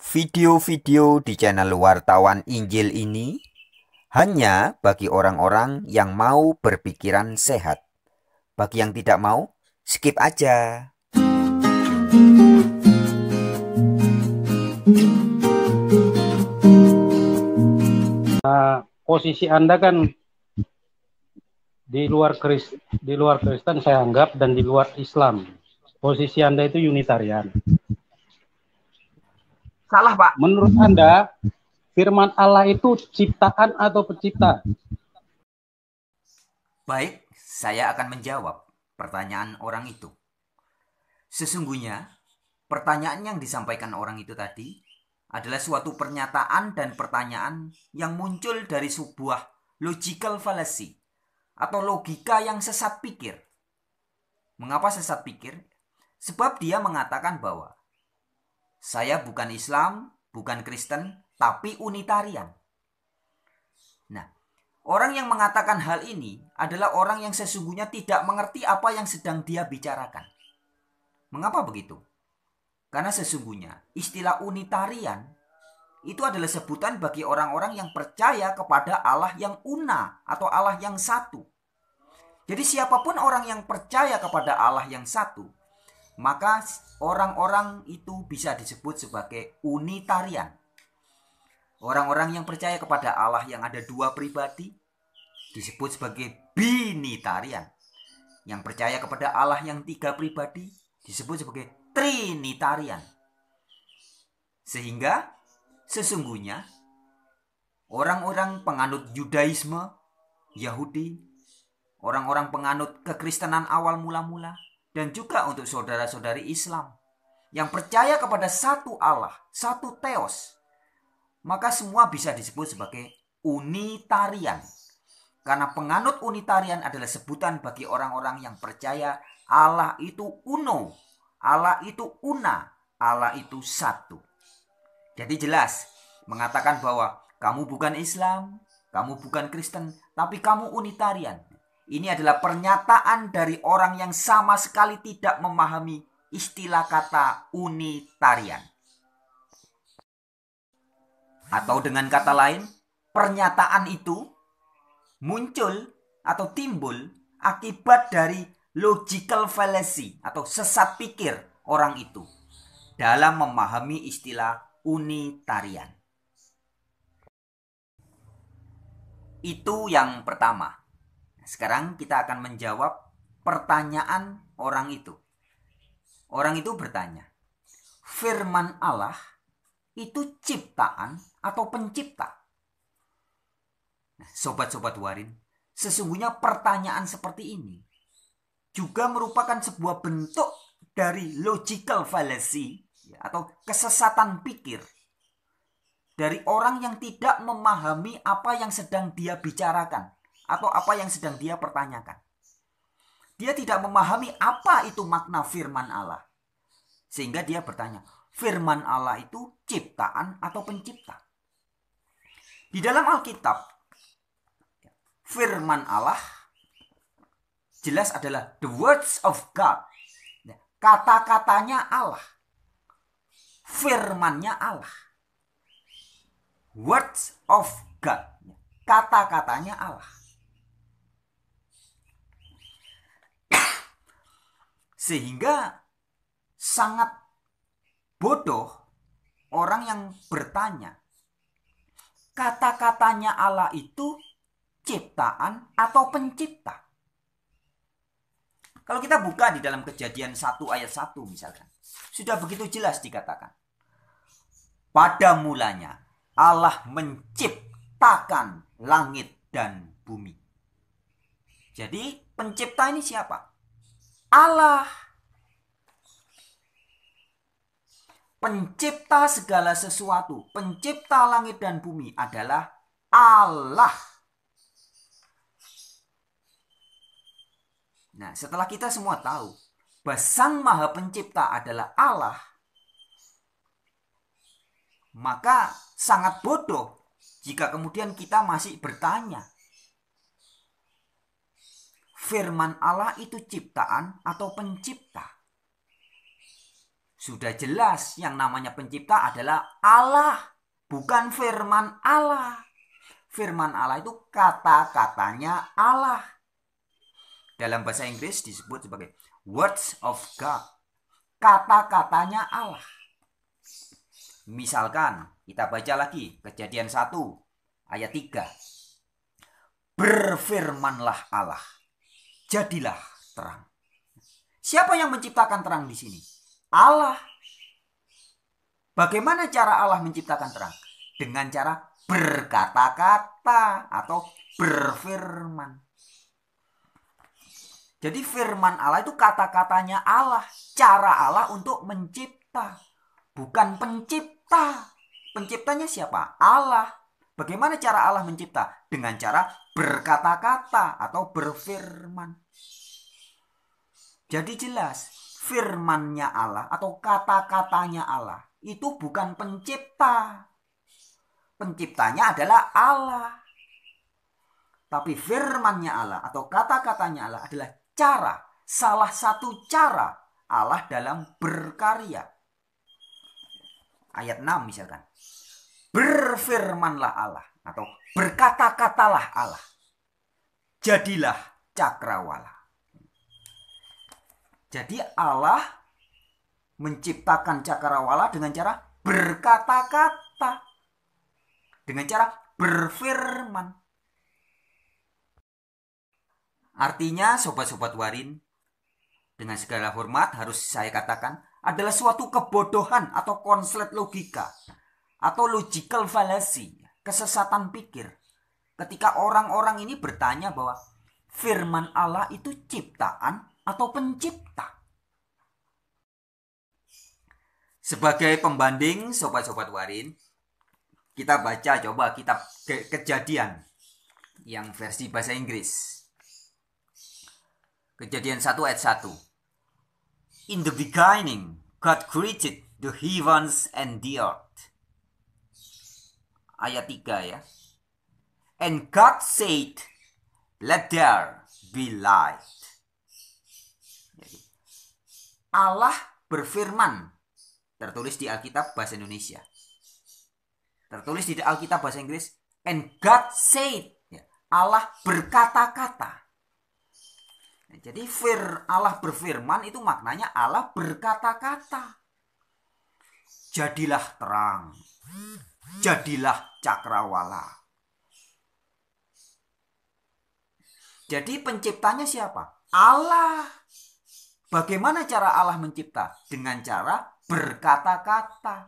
Video-video di channel Wartawan Injil ini hanya bagi orang-orang yang mau berpikiran sehat. Bagi yang tidak mau, skip aja. Posisi Anda kan di luar Kristen saya anggap, dan di luar Islam. Posisi Anda itu Unitarian. Salah, Pak. Menurut Anda, firman Allah itu ciptaan atau pencipta? Baik, saya akan menjawab pertanyaan orang itu. Sesungguhnya, pertanyaan yang disampaikan orang itu tadi adalah suatu pernyataan dan pertanyaan yang muncul dari sebuah logical fallacy atau logika yang sesat pikir. Mengapa sesat pikir? Sebab dia mengatakan bahwa saya bukan Islam, bukan Kristen, tapi Unitarian. Nah, orang yang mengatakan hal ini adalah orang yang sesungguhnya tidak mengerti apa yang sedang dia bicarakan. Mengapa begitu? Karena sesungguhnya istilah Unitarian itu adalah sebutan bagi orang-orang yang percaya kepada Allah yang una atau Allah yang satu. Jadi siapapun orang yang percaya kepada Allah yang satu, maka orang-orang itu bisa disebut sebagai Unitarian. Orang-orang yang percaya kepada Allah yang ada dua pribadi disebut sebagai Binitarian. Yang percaya kepada Allah yang tiga pribadi disebut sebagai Trinitarian. Sehingga sesungguhnya orang-orang penganut Yudaisme, Yahudi, orang-orang penganut kekristenan awal mula-mula, dan juga untuk saudara-saudari Islam yang percaya kepada satu Allah, satu Theos, maka semua bisa disebut sebagai Unitarian. Karena penganut Unitarian adalah sebutan bagi orang-orang yang percaya Allah itu uno, Allah itu una, Allah itu satu. Jadi jelas mengatakan bahwa kamu bukan Islam, kamu bukan Kristen, tapi kamu Unitarian. Ini adalah pernyataan dari orang yang sama sekali tidak memahami istilah kata Unitarian. Atau dengan kata lain, pernyataan itu muncul atau timbul akibat dari logical fallacy atau sesat pikir orang itu dalam memahami istilah Unitarian. Itu yang pertama. Sekarang kita akan menjawab pertanyaan orang itu. Orang itu bertanya, firman Allah itu ciptaan atau pencipta? Nah, sobat-sobat warin, sesungguhnya pertanyaan seperti ini juga merupakan sebuah bentuk dari logical fallacy atau kesesatan pikir dari orang yang tidak memahami apa yang sedang dia bicarakan atau apa yang sedang dia pertanyakan. Dia tidak memahami apa itu makna firman Allah. Sehingga dia bertanya, firman Allah itu ciptaan atau pencipta? Di dalam Alkitab, firman Allah jelas adalah the words of God. Kata-katanya Allah. Firmannya Allah. Words of God. Kata-katanya Allah. Sehingga sangat bodoh orang yang bertanya, kata-katanya Allah itu ciptaan atau pencipta? Kalau kita buka di dalam Kejadian 1 ayat 1 misalkan, sudah begitu jelas dikatakan, pada mulanya Allah menciptakan langit dan bumi. Jadi pencipta ini siapa? Allah. Pencipta segala sesuatu, pencipta langit dan bumi adalah Allah. Nah, setelah kita semua tahu bahwa Sang Maha Pencipta adalah Allah, maka sangat bodoh jika kemudian kita masih bertanya, firman Allah itu ciptaan atau pencipta? Sudah jelas yang namanya pencipta adalah Allah, bukan firman Allah. Firman Allah itu kata-katanya Allah. Dalam bahasa Inggris disebut sebagai words of God. Kata-katanya Allah. Misalkan kita baca lagi Kejadian 1 ayat 3. Berfirmanlah Allah, jadilah terang. Siapa yang menciptakan terang di sini? Allah. Bagaimana cara Allah menciptakan terang? Dengan cara berkata-kata atau berfirman. Jadi firman Allah itu kata-katanya Allah, cara Allah untuk mencipta, bukan pencipta. Penciptanya siapa? Allah. Bagaimana cara Allah mencipta? Dengan cara berkata-kata atau berfirman. Jadi jelas, firmannya Allah atau kata-katanya Allah itu bukan pencipta. Penciptanya adalah Allah. Tapi firmannya Allah atau kata-katanya Allah adalah cara, salah satu cara Allah dalam berkarya. Ayat 6 misalkan. Berfirmanlah Allah atau berkata-katalah Allah. Jadilah cakrawala. Jadi Allah menciptakan cakrawala dengan cara berkata-kata. Dengan cara berfirman. Artinya sobat-sobat Warin, dengan segala hormat harus saya katakan adalah suatu kebodohan atau konslet logika atau logical fallacy, kesesatan pikir. Ketika orang-orang ini bertanya bahwa firman Allah itu ciptaan atau pencipta. Sebagai pembanding sobat-sobat Warin, kita baca coba kitab Kejadian yang versi bahasa Inggris. Kejadian 1 ayat 1. In the beginning, God created the heavens and the earth. Ayat 3 ya. And God said, let there be light. Allah berfirman. Tertulis di Alkitab bahasa Indonesia. Tertulis di Alkitab bahasa Inggris. And God said. Allah berkata-kata. Jadi Allah berfirman itu maknanya Allah berkata-kata. Jadilah terang. Jadilah cakrawala. Jadi penciptanya siapa? Allah. Bagaimana cara Allah mencipta? Dengan cara berkata-kata.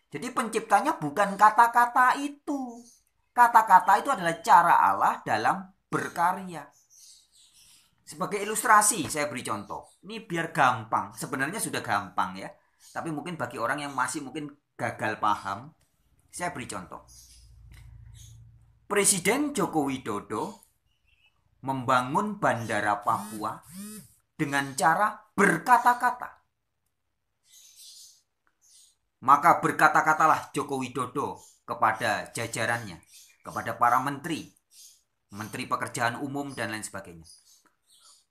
Jadi penciptanya bukan kata-kata itu. Kata-kata itu adalah cara Allah dalam berkarya. Sebagai ilustrasi saya beri contoh. Ini biar gampang. Sebenarnya sudah gampang ya. Tapi mungkin bagi orang yang masih mungkin gagal paham, saya beri contoh. Presiden Joko Widodo membangun Bandara Papua dengan cara berkata-kata. Maka berkata-katalah Joko Widodo kepada jajarannya, kepada para menteri, menteri pekerjaan umum dan lain sebagainya.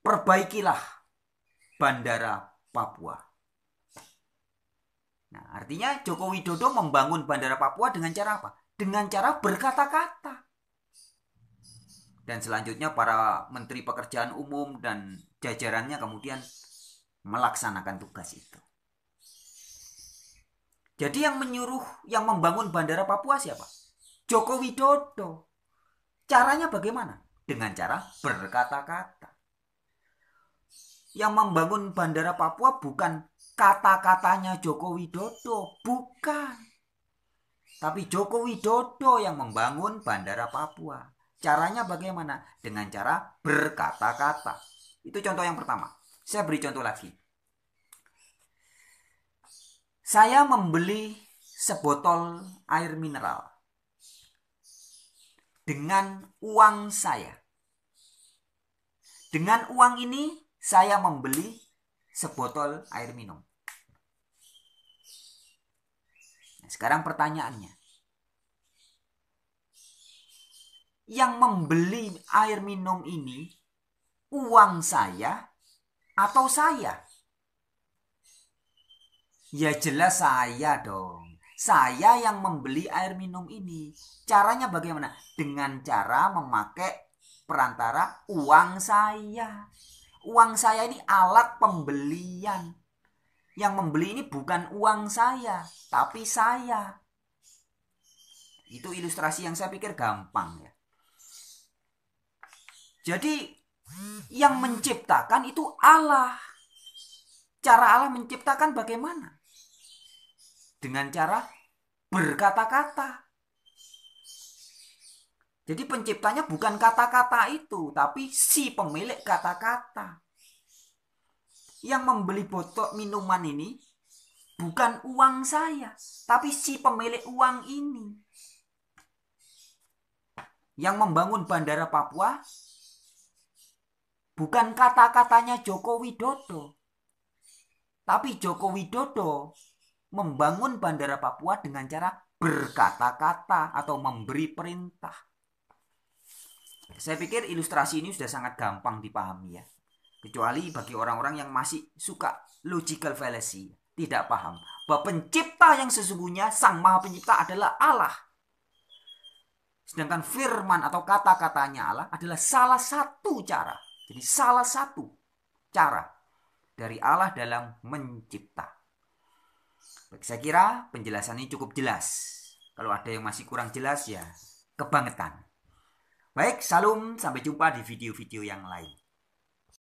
Perbaikilah Bandara Papua. Nah, artinya Joko Widodo membangun Bandara Papua dengan cara apa? Dengan cara berkata-kata. Dan selanjutnya para menteri pekerjaan umum dan jajarannya kemudian melaksanakan tugas itu. Jadi yang menyuruh, yang membangun Bandara Papua siapa? Joko Widodo. Caranya bagaimana? Dengan cara berkata-kata. Yang membangun Bandara Papua bukan kata-katanya Joko Widodo, bukan. Tapi Joko Widodo yang membangun Bandara Papua. Caranya bagaimana? Dengan cara berkata-kata. Itu contoh yang pertama. Saya beri contoh lagi. Saya membeli sebotol air mineral dengan uang saya. Dengan uang ini saya membeli sebotol air minum. Nah, sekarang pertanyaannya. Yang membeli air minum ini uang saya atau saya? Ya jelas saya dong. Saya yang membeli air minum ini. Caranya bagaimana? Dengan cara memakai perantara uang saya. Uang saya ini alat pembelian. Yang membeli ini bukan uang saya, tapi saya. Itu ilustrasi yang saya pikir gampang ya. Jadi yang menciptakan itu Allah. Cara Allah menciptakan bagaimana? Dengan cara berkata-kata. Jadi penciptanya bukan kata-kata itu, tapi si pemilik kata-kata. Yang membeli botol minuman ini bukan uang saya, tapi si pemilik uang ini. Yang membangun Bandara Papua bukan kata-katanya Joko Widodo, tapi Joko Widodo membangun Bandara Papua dengan cara berkata-kata atau memberi perintah. Saya pikir ilustrasi ini sudah sangat gampang dipahami ya. Kecuali bagi orang-orang yang masih suka logical fallacy, tidak paham bahwa pencipta yang sesungguhnya, Sang Maha Pencipta adalah Allah. Sedangkan firman atau kata-katanya Allah adalah salah satu cara. Jadi salah satu cara dari Allah dalam mencipta. Baik, saya kira penjelasan ini cukup jelas. Kalau ada yang masih kurang jelas ya kebangetan. Baik, salam, sampai jumpa di video-video yang lain.